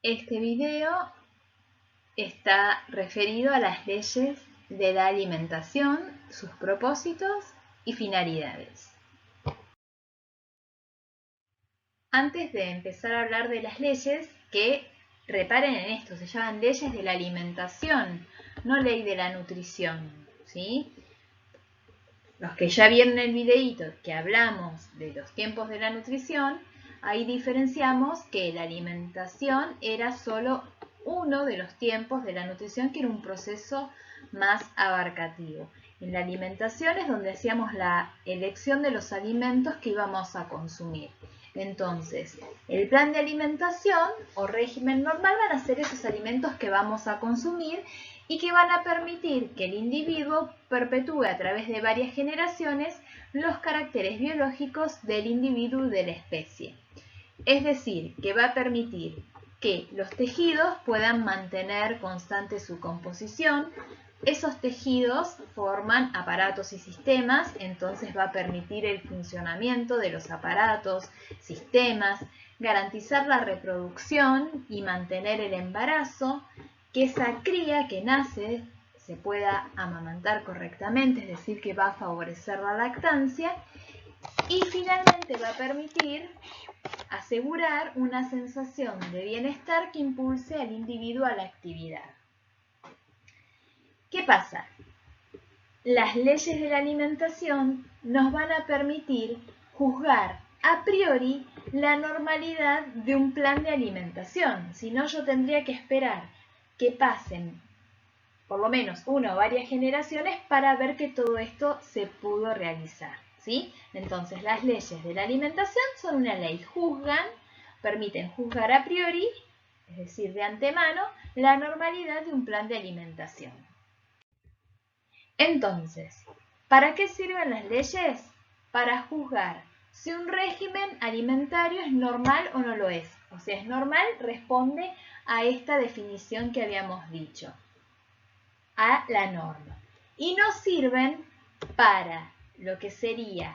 Este video está referido a las leyes de la alimentación, sus propósitos y finalidades. Antes de empezar a hablar de las leyes, que reparen en esto, se llaman leyes de la alimentación, no ley de la nutrición, ¿sí? Los que ya vieron el videíto que hablamos de los tiempos de la nutrición, ahí diferenciamos que la alimentación era solo uno de los tiempos de la nutrición, que era un proceso más abarcativo. En la alimentación es donde hacíamos la elección de los alimentos que íbamos a consumir. Entonces, el plan de alimentación o régimen normal van a ser esos alimentos que vamos a consumir y que van a permitir que el individuo perpetúe a través de varias generaciones los caracteres biológicos del individuo y de la especie. Es decir, que va a permitir que los tejidos puedan mantener constante su composición. Esos tejidos forman aparatos y sistemas, entonces va a permitir el funcionamiento de los aparatos, sistemas, garantizar la reproducción y mantener el embarazo, que esa cría que nace se pueda amamantar correctamente, es decir, que va a favorecer la lactancia, y finalmente va a permitir asegurar una sensación de bienestar que impulse al individuo a la actividad. ¿Qué pasa? Las leyes de la alimentación nos van a permitir juzgar a priori la normalidad de un plan de alimentación. Si no, yo tendría que esperar que pasen por lo menos una o varias generaciones para ver que todo esto se pudo realizar, ¿sí? Entonces, las leyes de la alimentación son una ley, permiten juzgar a priori, es decir, de antemano, la normalidad de un plan de alimentación. Entonces, ¿para qué sirven las leyes? Para juzgar si un régimen alimentario es normal o no lo es. O sea, es normal, responde a esta definición que habíamos dicho, a la norma. Y no sirven para lo que sería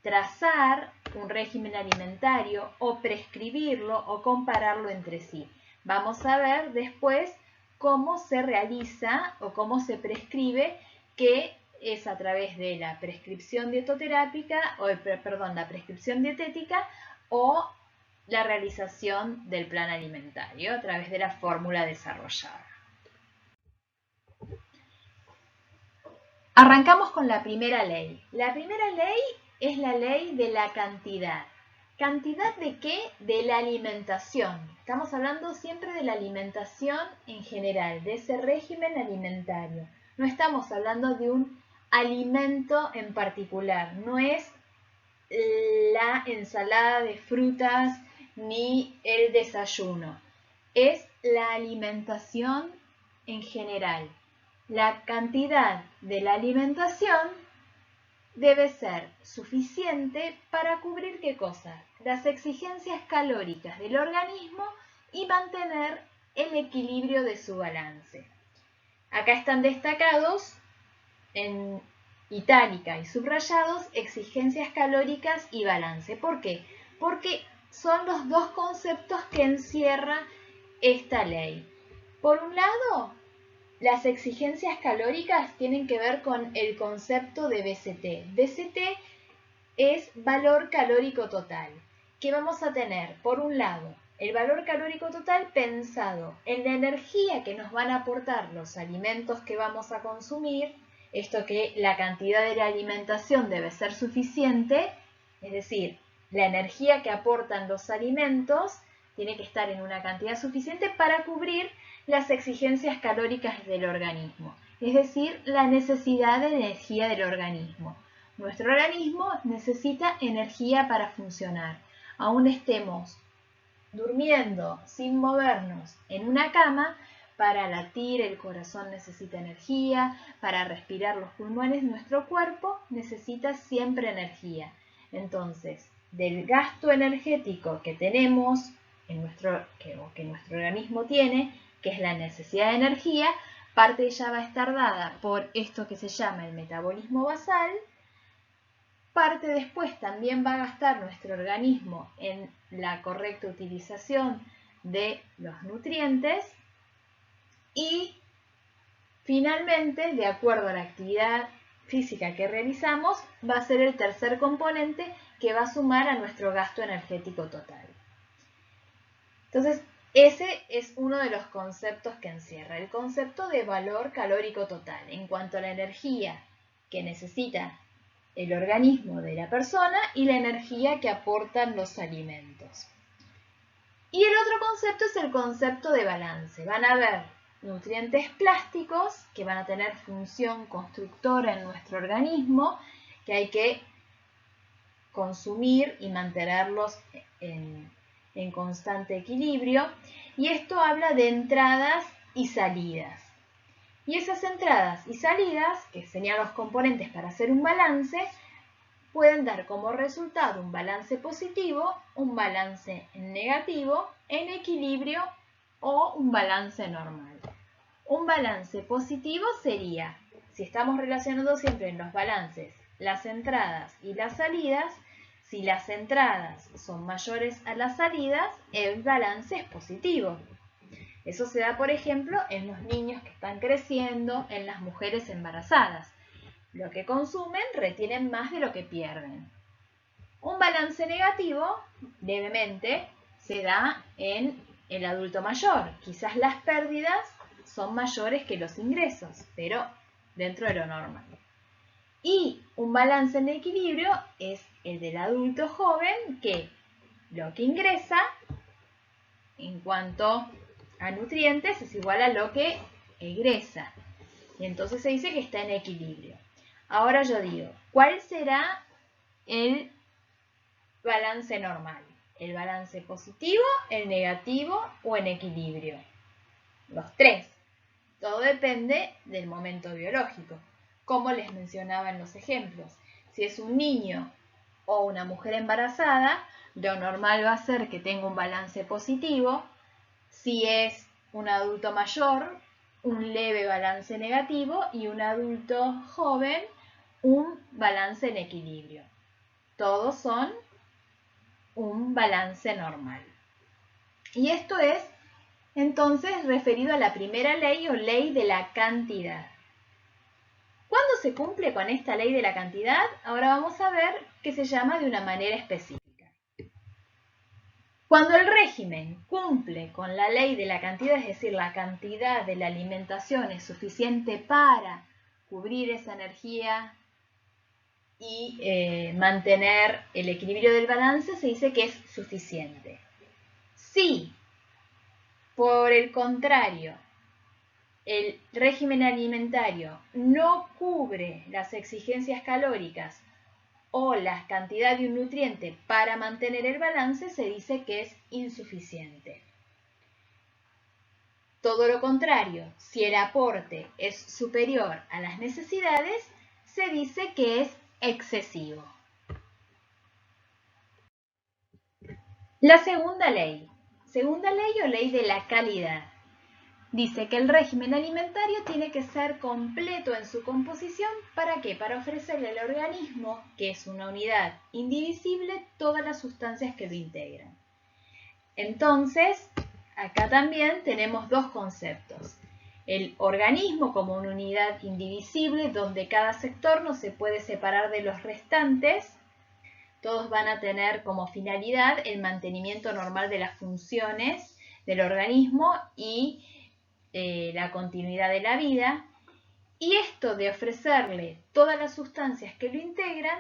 trazar un régimen alimentario o prescribirlo o compararlo entre sí. Vamos a ver después cómo se realiza o cómo se prescribe, que es a través de la prescripción dietoterápica, la prescripción dietética o la realización del plan alimentario a través de la fórmula desarrollada. Arrancamos con la primera ley. La primera ley es la ley de la cantidad. ¿Cantidad de qué? De la alimentación. Estamos hablando siempre de la alimentación en general, de ese régimen alimentario. No estamos hablando de un alimento en particular. No es la ensalada de frutas ni el desayuno. Es la alimentación en general. La cantidad de la alimentación debe ser suficiente para cubrir ¿qué cosa? Las exigencias calóricas del organismo y mantener el equilibrio de su balance. Acá están destacados en itálica y subrayados exigencias calóricas y balance. ¿Por qué? Porque son los dos conceptos que encierra esta ley. Por un lado, las exigencias calóricas tienen que ver con el concepto de BCT. BCT es valor calórico total, que vamos a tener, por un lado, el valor calórico total pensado en la energía que nos van a aportar los alimentos que vamos a consumir, esto que la cantidad de la alimentación debe ser suficiente, es decir, la energía que aportan los alimentos tiene que estar en una cantidad suficiente para cubrir las exigencias calóricas del organismo, es decir, la necesidad de energía del organismo. Nuestro organismo necesita energía para funcionar. Aún estemos durmiendo sin movernos en una cama, para latir el corazón necesita energía, para respirar los pulmones, nuestro cuerpo necesita siempre energía. Entonces, del gasto energético que tenemos, que nuestro organismo tiene, que es la necesidad de energía, parte ya va a estar dada por esto que se llama el metabolismo basal. Parte después también va a gastar nuestro organismo en la correcta utilización de los nutrientes y finalmente, de acuerdo a la actividad física que realizamos, va a ser el tercer componente que va a sumar a nuestro gasto energético total. Entonces, ese es uno de los conceptos que encierra, el concepto de valor calórico total, en cuanto a la energía que necesita el organismo de la persona y la energía que aportan los alimentos. Y el otro concepto es el concepto de balance. Van a haber nutrientes plásticos que van a tener función constructora en nuestro organismo, que hay que consumir y mantenerlos en constante equilibrio. Y esto habla de entradas y salidas. Y esas entradas y salidas, que serían los componentes para hacer un balance, pueden dar como resultado un balance positivo, un balance negativo, en equilibrio o un balance normal. Un balance positivo sería, si estamos relacionando siempre en los balances, las entradas y las salidas, si las entradas son mayores a las salidas, el balance es positivo. Eso se da, por ejemplo, en los niños que están creciendo, en las mujeres embarazadas. Lo que consumen retienen más de lo que pierden. Un balance negativo, levemente, se da en el adulto mayor. Quizás las pérdidas son mayores que los ingresos, pero dentro de lo normal. Y un balance en equilibrio es el del adulto joven, que lo que ingresa en cuanto a nutrientes es igual a lo que egresa. Y entonces se dice que está en equilibrio. Ahora yo digo, ¿cuál será el balance normal? ¿El balance positivo, el negativo o en equilibrio? Los tres. Todo depende del momento biológico. Como les mencionaba en los ejemplos, si es un niño o una mujer embarazada, lo normal va a ser que tenga un balance positivo. Si es un adulto mayor, un leve balance negativo, y un adulto joven, un balance en equilibrio. Todos son un balance normal. Y esto es entonces referido a la primera ley o ley de la cantidad. ¿Cuándo se cumple con esta ley de la cantidad? Ahora vamos a ver que se llama de una manera específica. Cuando el régimen cumple con la ley de la cantidad, es decir, la cantidad de la alimentación es suficiente para cubrir esa energía y mantener el equilibrio del balance, se dice que es suficiente. Si, por el contrario, el régimen alimentario no cubre las exigencias calóricas o la cantidad de un nutriente para mantener el balance, se dice que es insuficiente. Todo lo contrario, si el aporte es superior a las necesidades, se dice que es excesivo. La segunda ley o ley de la calidad, dice que el régimen alimentario tiene que ser completo en su composición. ¿Para qué? Para ofrecerle al organismo, que es una unidad indivisible, todas las sustancias que lo integran. Entonces, acá también tenemos dos conceptos. El organismo como una unidad indivisible, donde cada sector no se puede separar de los restantes. Todos van a tener como finalidad el mantenimiento normal de las funciones del organismo y la continuidad de la vida. Y esto de ofrecerle todas las sustancias que lo integran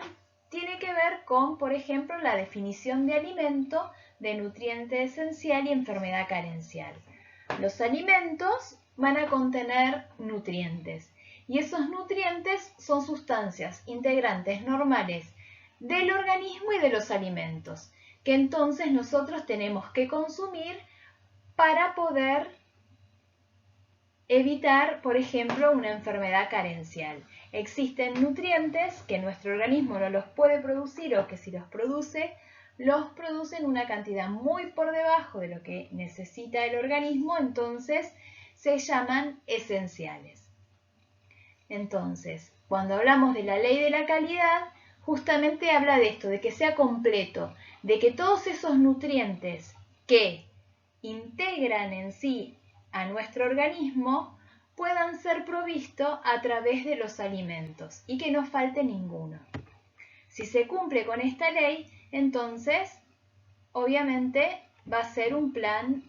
tiene que ver con, por ejemplo, la definición de alimento, de nutriente esencial y enfermedad carencial. Los alimentos van a contener nutrientes y esos nutrientes son sustancias integrantes normales del organismo y de los alimentos, que entonces nosotros tenemos que consumir para poder evitar, por ejemplo, una enfermedad carencial. Existen nutrientes que nuestro organismo no los puede producir, o que si los produce en una cantidad muy por debajo de lo que necesita el organismo, entonces se llaman esenciales. Entonces, cuando hablamos de la ley de la calidad, justamente habla de esto, de que sea completo, de que todos esos nutrientes que integran en sí a nuestro organismo puedan ser provistos a través de los alimentos y que no falte ninguno. Si se cumple con esta ley, entonces obviamente va a ser un plan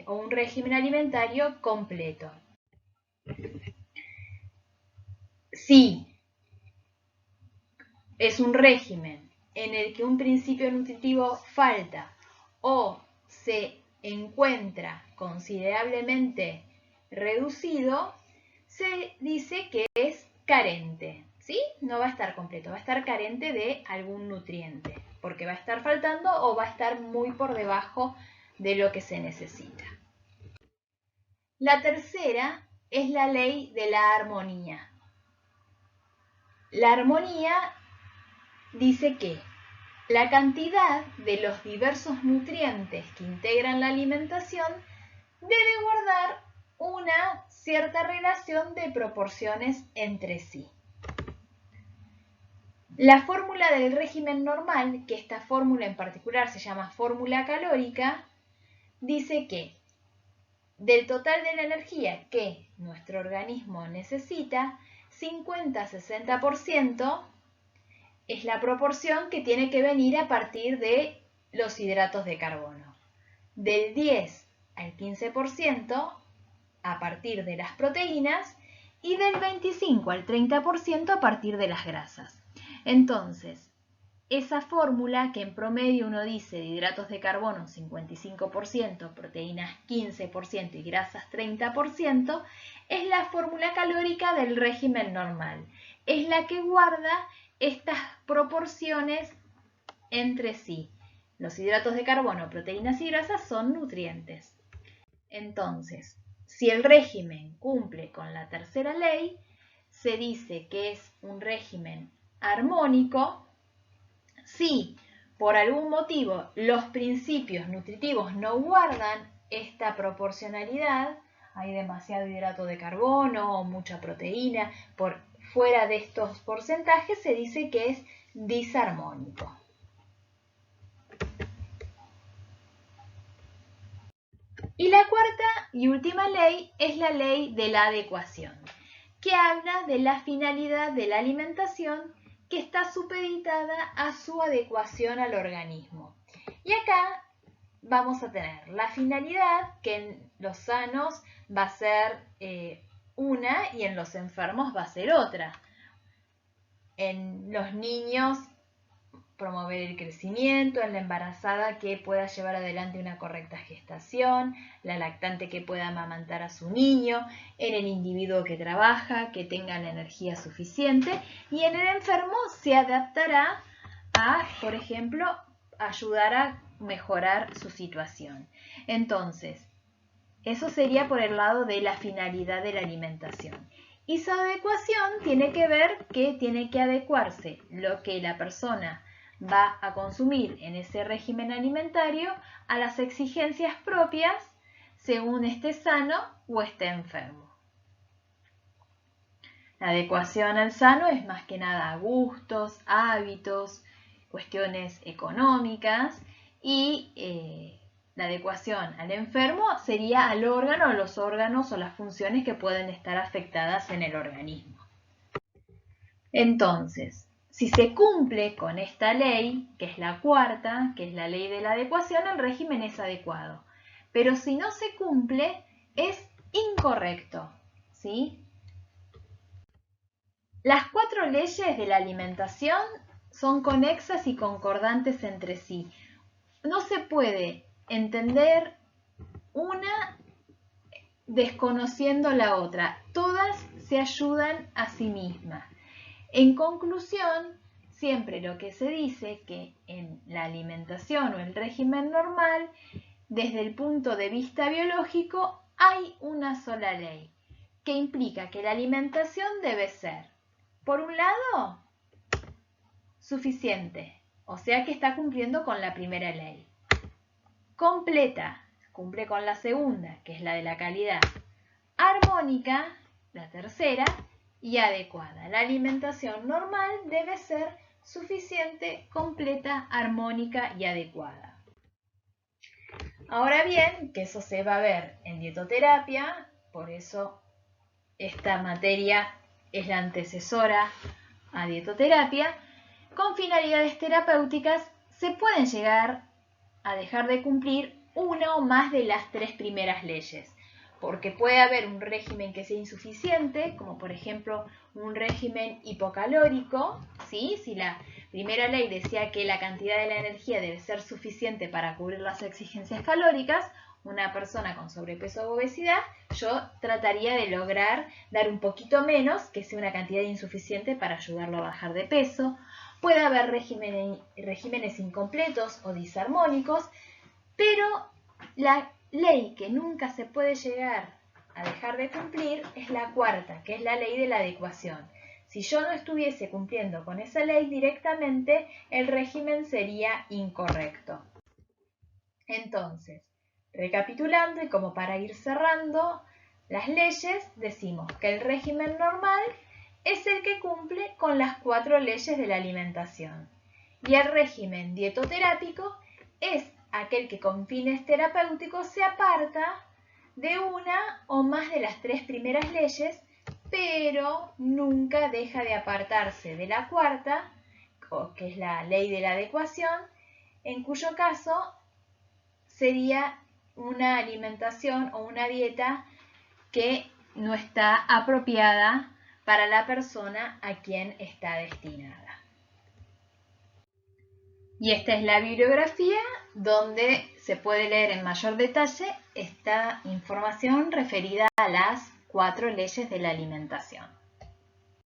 o un régimen alimentario completo. Si es un régimen en el que un principio nutritivo falta o se encuentra considerablemente reducido, se dice que es carente, ¿sí? No va a estar completo, va a estar carente de algún nutriente, porque va a estar faltando o va a estar muy por debajo de lo que se necesita. La tercera es la ley de la armonía. La armonía dice que la cantidad de los diversos nutrientes que integran la alimentación debe guardar una cierta relación de proporciones entre sí. La fórmula del régimen normal, que esta fórmula en particular se llama fórmula calórica, dice que del total de la energía que nuestro organismo necesita, 50-60% es la proporción que tiene que venir a partir de los hidratos de carbono. Del 10 al 15% a partir de las proteínas y del 25 al 30% a partir de las grasas. Entonces, esa fórmula que en promedio uno dice de hidratos de carbono 55%, proteínas 15% y grasas 30%, es la fórmula calórica del régimen normal. Es la que guarda estas proporciones entre sí. Los hidratos de carbono, proteínas y grasas son nutrientes. Entonces, si el régimen cumple con la tercera ley, se dice que es un régimen armónico. Si por algún motivo los principios nutritivos no guardan esta proporcionalidad, hay demasiado hidrato de carbono o mucha proteína, por fuera de estos porcentajes se dice que es disarmónico. Y la cuarta y última ley es la ley de la adecuación, que habla de la finalidad de la alimentación que está supeditada a su adecuación al organismo. Y acá vamos a tener la finalidad, que en los sanos va a ser una y en los enfermos va a ser otra. En los niños, promover el crecimiento, en la embarazada que pueda llevar adelante una correcta gestación, la lactante que pueda amamantar a su niño, en el individuo que trabaja, que tenga la energía suficiente, y en el enfermo se adaptará a, por ejemplo, ayudar a mejorar su situación. Entonces, eso sería por el lado de la finalidad de la alimentación. Y su adecuación tiene que ver que tiene que adecuarse lo que la persona va a consumir en ese régimen alimentario a las exigencias propias según esté sano o esté enfermo. La adecuación al sano es más que nada gustos, hábitos, cuestiones económicas y la adecuación al enfermo sería al órgano, los órganos o las funciones que pueden estar afectadas en el organismo. Entonces, si se cumple con esta ley, que es la cuarta, que es la ley de la adecuación, el régimen es adecuado. Pero si no se cumple, es incorrecto, ¿sí? Las 4 leyes de la alimentación son conexas y concordantes entre sí. No se puede entender una desconociendo la otra. Todas se ayudan a sí mismas. En conclusión, siempre lo que se dice que en la alimentación o el régimen normal, desde el punto de vista biológico, hay una sola ley, que implica que la alimentación debe ser, por un lado, suficiente, o sea que está cumpliendo con la primera ley. Completa, cumple con la segunda, que es la de la calidad. Armónica, la tercera, y adecuada. La alimentación normal debe ser suficiente, completa, armónica y adecuada. Ahora bien, que eso se va a ver en dietoterapia, por eso esta materia es la antecesora a dietoterapia, con finalidades terapéuticas se pueden llegar a dejar de cumplir una o más de las 3 primeras leyes, porque puede haber un régimen que sea insuficiente, como por ejemplo un régimen hipocalórico, ¿sí? Si la primera ley decía que la cantidad de la energía debe ser suficiente para cubrir las exigencias calóricas, una persona con sobrepeso o obesidad, yo trataría de lograr dar un poquito menos, que sea una cantidad insuficiente para ayudarlo a bajar de peso. Puede haber regímenes incompletos o disarmónicos, pero la ley que nunca se puede llegar a dejar de cumplir es la cuarta, que es la ley de la adecuación. Si yo no estuviese cumpliendo con esa ley directamente, el régimen sería incorrecto. Entonces, recapitulando y como para ir cerrando las leyes, decimos que el régimen normal es el que cumple con las 4 leyes de la alimentación. Y el régimen dietoterápico es aquel que con fines terapéuticos se aparta de una o más de las 3 primeras leyes, pero nunca deja de apartarse de la cuarta, que es la ley de la adecuación, en cuyo caso sería una alimentación o una dieta que no está apropiada para la persona a quien está destinada. Y esta es la bibliografía donde se puede leer en mayor detalle esta información referida a las 4 leyes de la alimentación.